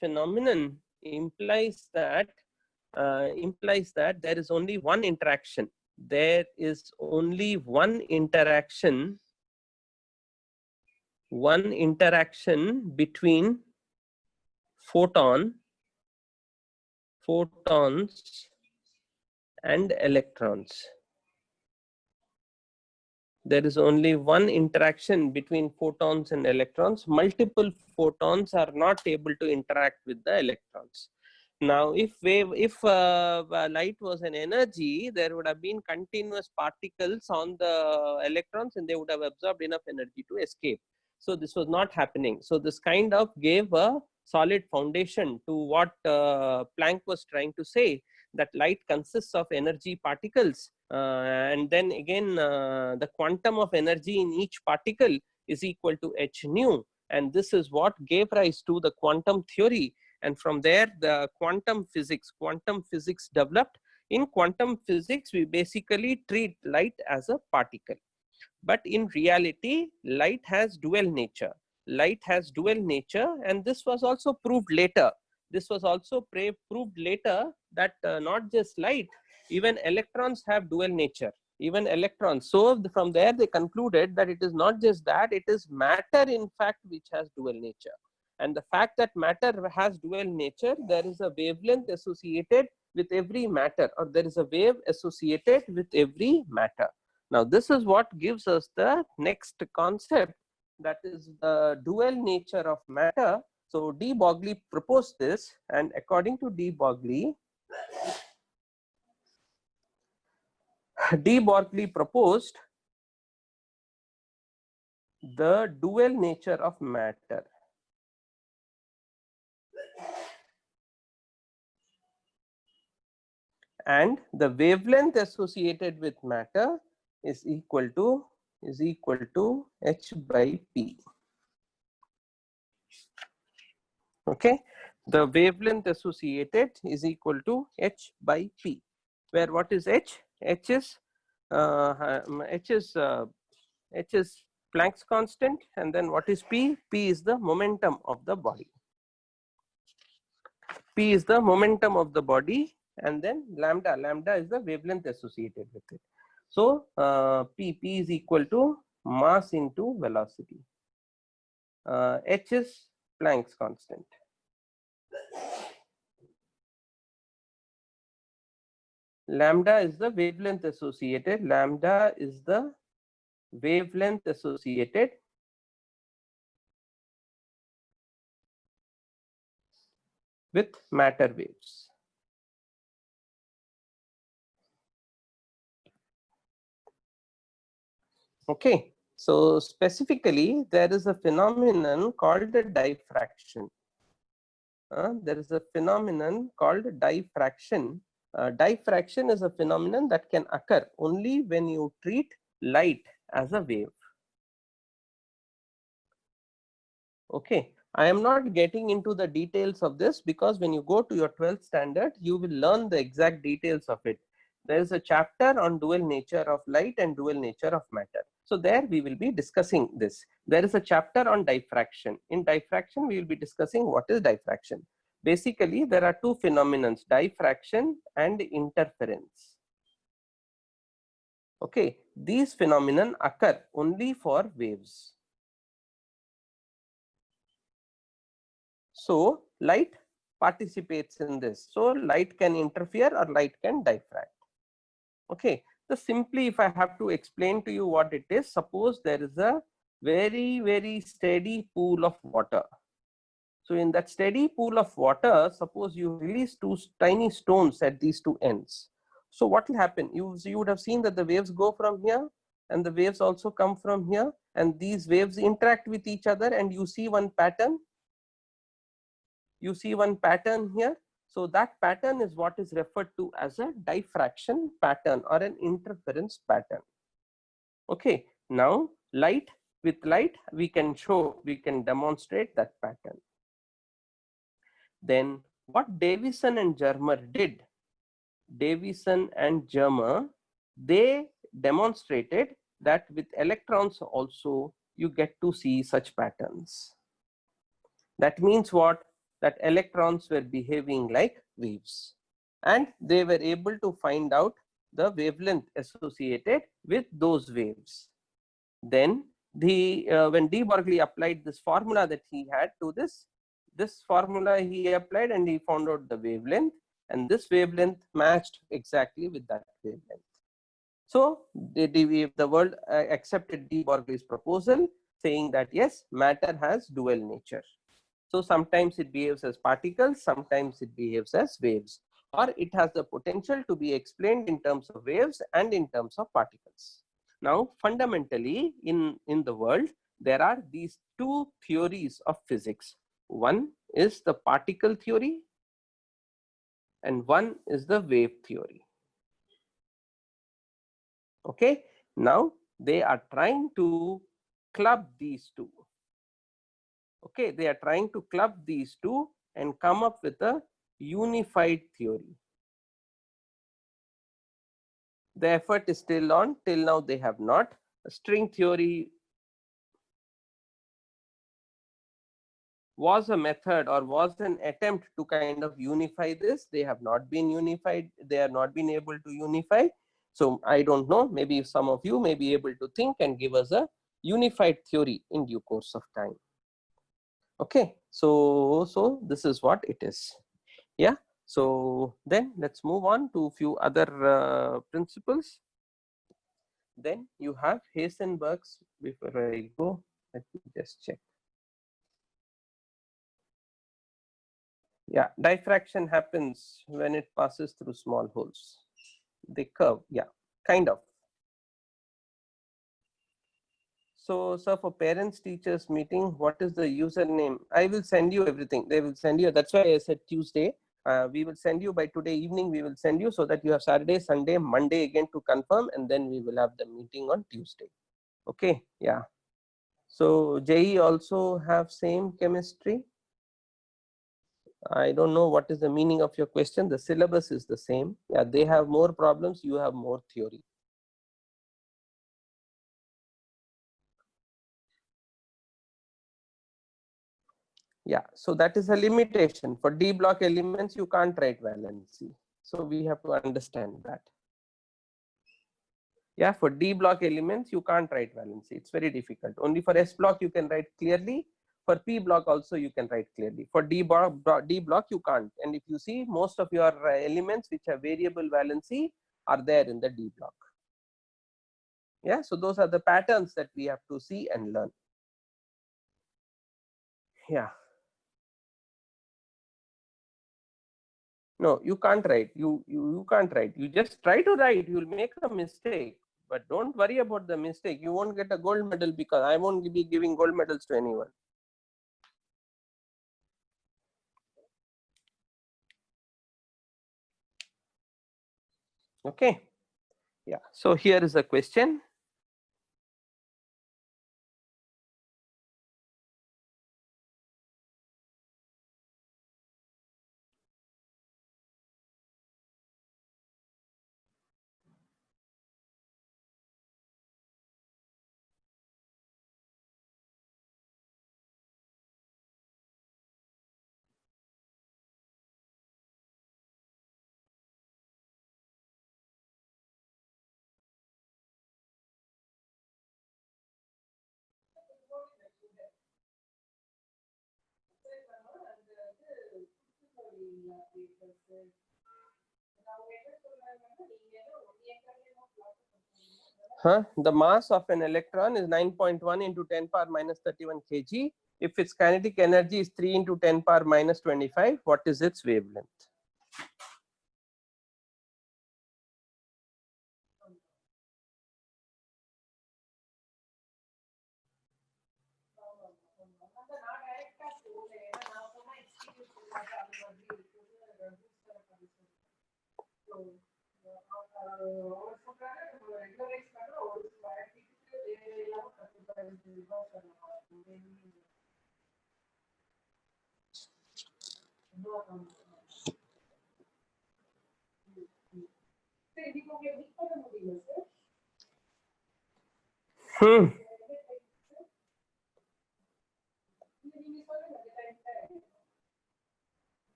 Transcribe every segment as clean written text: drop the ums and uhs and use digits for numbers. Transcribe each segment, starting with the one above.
phenomenon implies that there is only one interaction. There is only one interaction between photons and electrons. There is only one interaction between photons and electrons. Multiple photons are not able to interact with the electrons. Now, if light was an energy, there would have been continuous particles on the electrons and they would have absorbed enough energy to escape. So this was not happening. So this kind of gave a solid foundation to what Planck was trying to say, that light consists of energy particles, and then again the quantum of energy in each particle is equal to h nu, and this is what gave rise to the quantum theory. And from there the quantum physics developed. In quantum physics we basically treat light as a particle, but in reality light has dual nature. And this was also proved later. Proved later that not just light, even electrons have dual nature. So from there they concluded that it is not just that, it is matter in fact which has dual nature. And the fact that matter has dual nature, there is a wavelength associated with every matter, or there is a wave associated with every matter. Now this is what gives us the next concept, that is the dual nature of matter. So de Broglie proposed this, and according to de Broglie proposed the dual nature of matter. And the wavelength associated with matter is equal to h by p. Okay, the wavelength associated is equal to h by p, where what is h? H is Planck's constant, and then what is p? P is the momentum of the body. P is the momentum of the body, and then lambda is the wavelength associated with it. So p is equal to mass into velocity. H is Planck's constant. Lambda is the wavelength associated. With matter waves. Okay, so specifically there is a phenomenon called diffraction. There is a phenomenon called diffraction. Diffraction is a phenomenon that can occur only when you treat light as a wave. Okay, I am not getting into the details of this because when you go to your 12th standard, you will learn the exact details of it. There is a chapter on dual nature of light and dual nature of matter. So there we will be discussing this. There is a chapter on diffraction. In diffraction, we will be discussing what is diffraction. Basically, there are two phenomena, diffraction and interference. Okay, these phenomena occur only for waves. So light participates in this. So light can interfere or light can diffract. Okay, so simply if I have to explain to you what it is, suppose there is a very steady pool of water. So in that steady pool of water, suppose you release two tiny stones at these two ends. So what will happen? You would have seen that the waves go from here and the waves also come from here, and these waves interact with each other, and you see one pattern. You see one pattern here. So that pattern is what is referred to as a diffraction pattern or an interference pattern. Okay, now with light we can demonstrate that pattern. Then what Davison and Germer did, they demonstrated that with electrons also you get to see such patterns. That means what? that electrons were behaving like waves, and they were able to find out the wavelength associated with those waves. Then when de Broglie applied this formula that he had to this formula he applied, and he found out the wavelength, and this wavelength matched exactly with that wavelength. So the world accepted de Broglie's proposal, saying that yes, matter has dual nature. So sometimes it behaves as particles, sometimes it behaves as waves, or it has the potential to be explained in terms of waves and in terms of particles. Now, fundamentally in the world, there are these two theories of physics. One is the particle theory and one is the wave theory. Okay, now they are trying to club these two. Okay, they are trying to club these two and come up with a unified theory. The effort is still on. Till now they have not. A string theory was a method or was an attempt to kind of unify this. They have not been unified. They have not been able to unify. So I don't know, maybe some of you may be able to think and give us a unified theory in due course of time. Okay, so this is what it is. Yeah, so then let's move on to a few other principles. Then you have Heisenberg's, before I go, let me just check. Yeah, diffraction happens when it passes through small holes. They curve, yeah, kind of. So, sir, for parents teachers meeting, what is the username? I will send you everything. They will send you. That's why I said Tuesday. We will send you by today evening. We will send you so that you have Saturday, Sunday, Monday again to confirm, and then we will have the meeting on Tuesday. Okay, yeah. So JEE also have same chemistry. I don't know what is the meaning of your question. The syllabus is the same. Yeah, they have more problems. You have more theory. Yeah, so that is a limitation. For D block elements, you can't write valency. So we have to understand that. Yeah, for D block elements, you can't write valency. It's very difficult. Only for S block, you can write clearly. For P block also, you can write clearly. For D block, you can't. And if you see, most of your elements which have variable valency are there in the D block. Yeah, so those are the patterns that we have to see and learn. Yeah. No, you can't write. You can't write. You just try to write. You'll make a mistake, but don't worry about the mistake. You won't get a gold medal because I won't be giving gold medals to anyone. Okay. Yeah. So here is a question. The mass of an electron is 9.1 into 10 power minus 31 kg. If its kinetic energy is 3 into 10 power minus 25, what is its wavelength?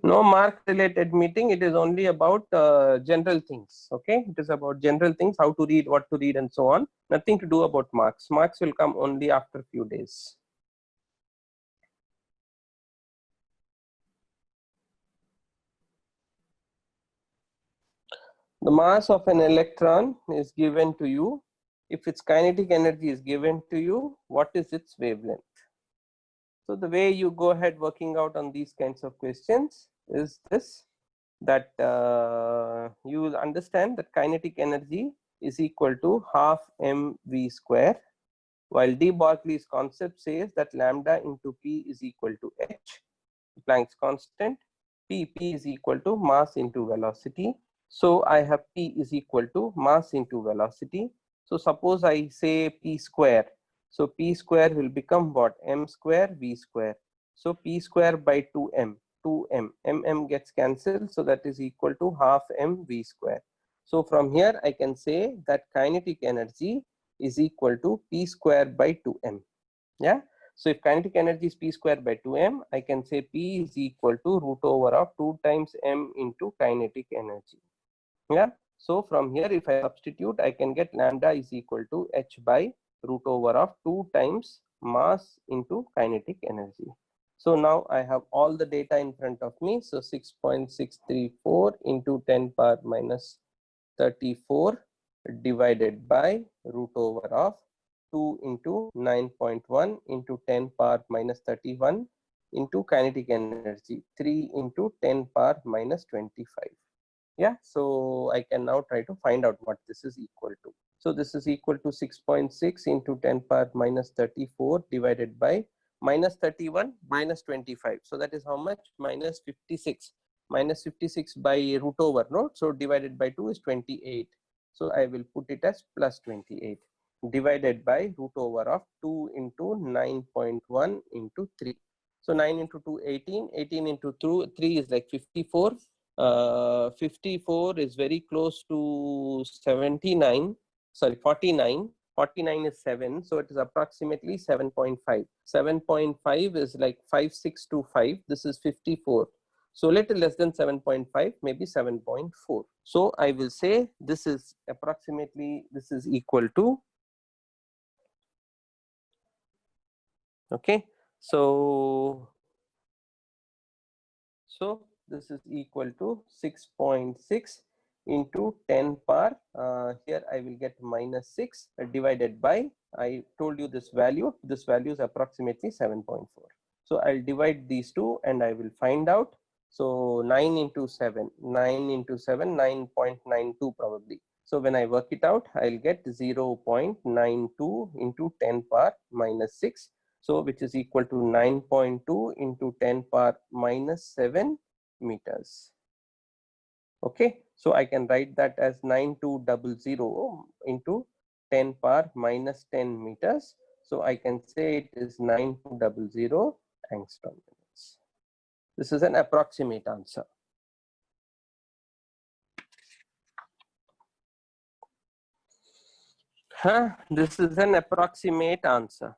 No mark related meeting. It is only about general things. Okay, it is about general things, how to read, what to read, and so on. Nothing to do about marks. Marks will come only after few days. The mass of an electron is given to you. If its kinetic energy is given to you, what is its wavelength? So the way you go ahead working out on these kinds of questions is this, that you will understand that kinetic energy is equal to half mv square, while de Broglie's concept says that lambda into p is equal to h, Planck's constant. P is equal to mass into velocity. So I have P is equal to mass into velocity. So suppose I say P square. So P square will become what? M square V square. So P square by 2m. 2m. mm gets cancelled. So that is equal to half m V square. So from here I can say that kinetic energy is equal to P square by 2m. Yeah. So if kinetic energy is P square by 2m, I can say P is equal to root over of 2 times m into kinetic energy. Yeah. So from here, if I substitute, I can get lambda is equal to h by root over of 2 times mass into kinetic energy. So now I have all the data in front of me. So 6.634 into 10 power minus 34 divided by root over of 2 into 9.1 into 10 power minus 31 into kinetic energy 3 into 10 power minus 25. Yeah, so I can now try to find out what this is equal to. So this is equal to 6.6 into 10 power minus 34 divided by minus 31 minus 25. So that is how much? Minus 56. Minus 56 by root over, no? So divided by 2 is 28. So I will put it as plus 28 divided by root over of 2 into 9.1 into 3. So 9 into 2, 18. 18 into 3 is like 54. 54 is very close to 79, sorry, 49. 49 is 7, so it is approximately 7.5. 7.5 is like 5625. This is 54. So little less than 7.5, maybe 7.4. So I will say this is approximately, this is equal to, okay, so this is equal to 6.6 into 10 power, here I will get minus 6 divided by, I told you this value is approximately 7.4. So I'll divide these two and I will find out. So 9 into 7, 9.92 probably. So when I work it out, I'll get 0.92 into 10 power minus 6. So which is equal to 9.2 into 10 power minus 7 meters. Okay, so I can write that as 9200 into 10 power minus 10 meters. So I can say it is 9200 angstrom units. This is an approximate answer. This is an approximate answer.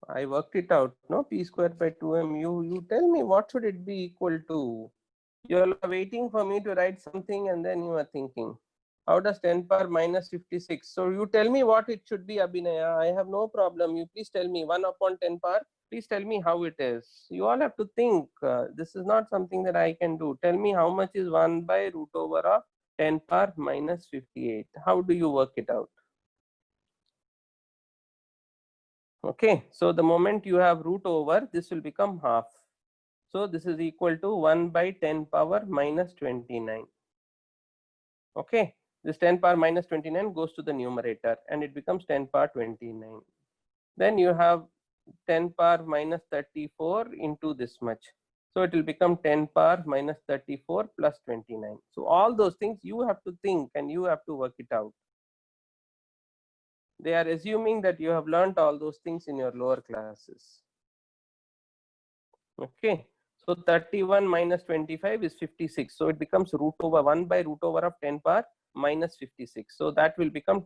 I worked it out, no? P square by 2m. You tell me what should it be equal to? You're waiting for me to write something and then you are thinking, how does 10 power minus 56? So you tell me what it should be, Abhinaya. I have no problem. You please tell me 1 upon 10 power. Please tell me how it is. You all have to think. This is not something that I can do. Tell me how much is 1 by root over of 10 power minus 58. How do you work it out? Okay, so the moment you have root over, this will become half. So this is equal to 1 by 10 power minus 29. Okay, this 10 power minus 29 goes to the numerator and it becomes 10 power 29. Then you have 10 power minus 34 into this much. So it will become 10 power minus 34 plus 29. So all those things you have to think and you have to work it out. They are assuming that you have learned all those things in your lower classes. Okay, So 31 minus 25 is 56. So it becomes root over 1 by root over of 10 power minus 56. So that will become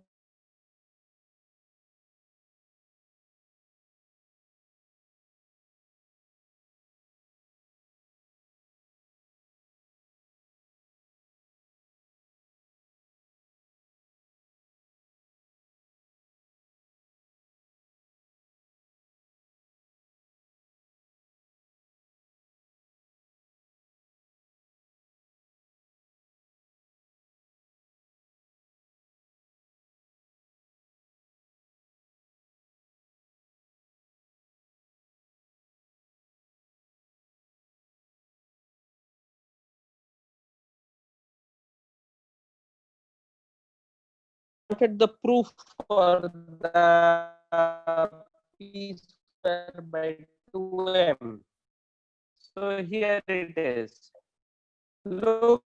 wanted the proof for the p square by 2m. So here it is. Look,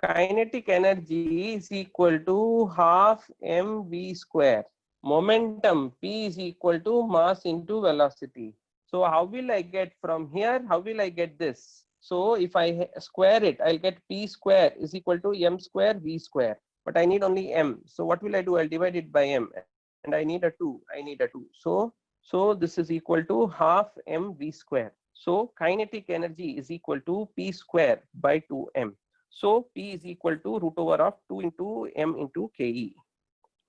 kinetic energy is equal to half mv square. Momentum p is equal to mass into velocity. So how will I get from here? How will I get this? So if I square it, I'll get p square is equal to m square v square. But I need only m. So what will I do? I'll divide it by m. And I need a 2. I need a 2. So this is equal to half mv square. So kinetic energy is equal to p square by 2m. So P is equal to root over of 2 into m into Ke.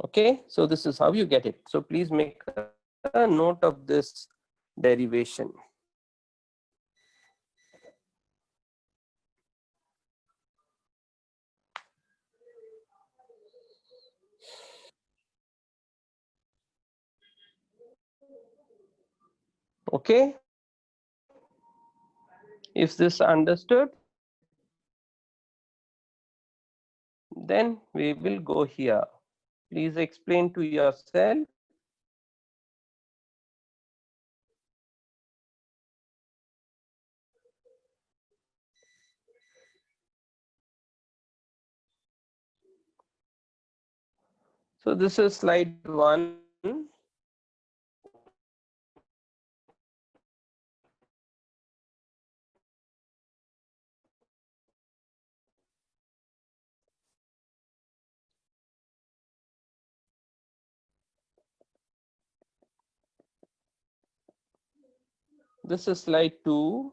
Okay, so this is how you get it. So please make a note of this derivation. Okay, is this understood? Then we will go here. Please explain to yourself. So this is slide 1. This is slide 2.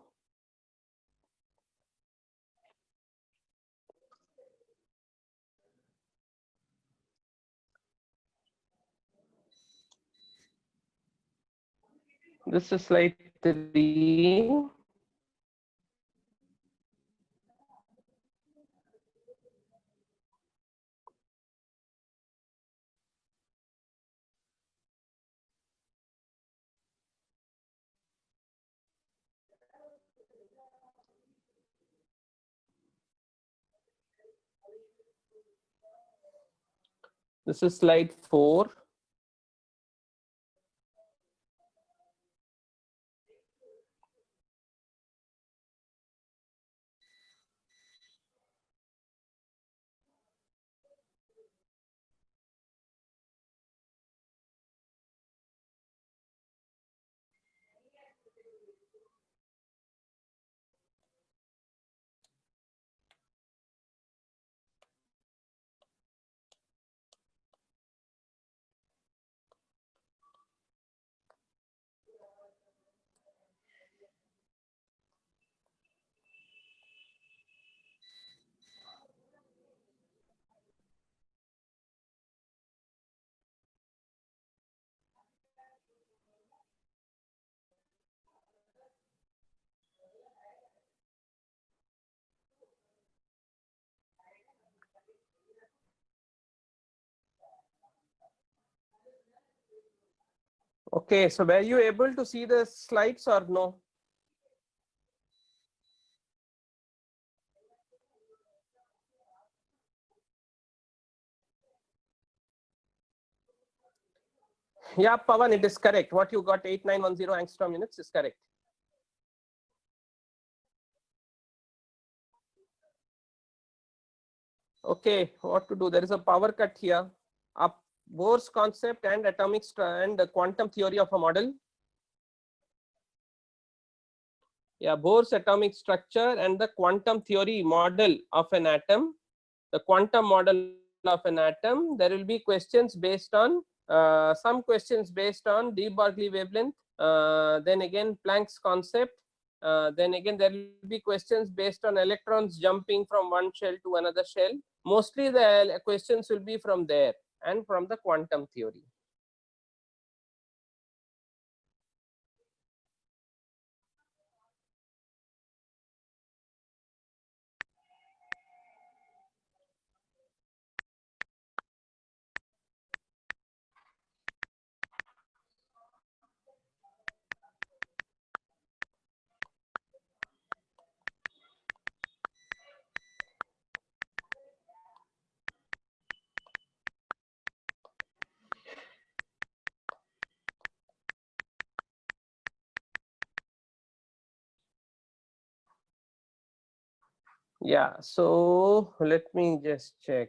This is slide 3. This is slide 4. Okay, so were you able to see the slides or no? Yeah, Pavan, it is correct. What you got, 8910 angstrom units is correct. Okay, what to do? There is a power cut here. Up Bohr's concept and and the quantum theory of a model. Yeah, Bohr's atomic structure and the quantum theory model of an atom. The quantum model of an atom, there will be questions based on some questions based on de Broglie wavelength, then again Planck's concept, then again there will be questions based on electrons jumping from one shell to another shell. Mostly the questions will be from there and from the quantum theory. Yeah, so let me just check.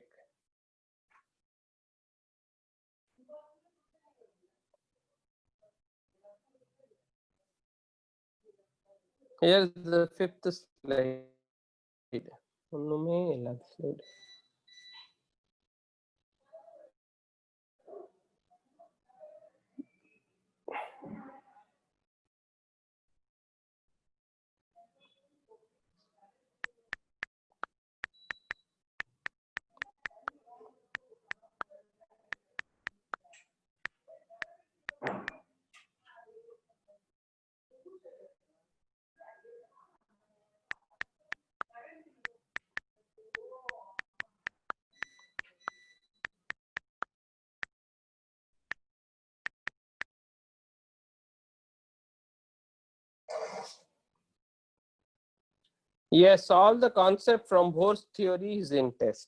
Here's the fifth slide. Slide. Yes, all the concept from Bohr's theory is in test.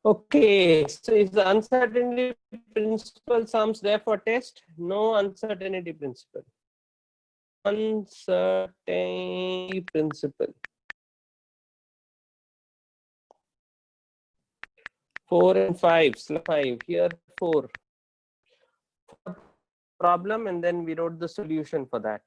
Okay, so is the uncertainty principle sums there for test? No uncertainty principle. Uncertainty principle. 4 and 5, slide 5, here 4. Problem, and then we wrote the solution for that.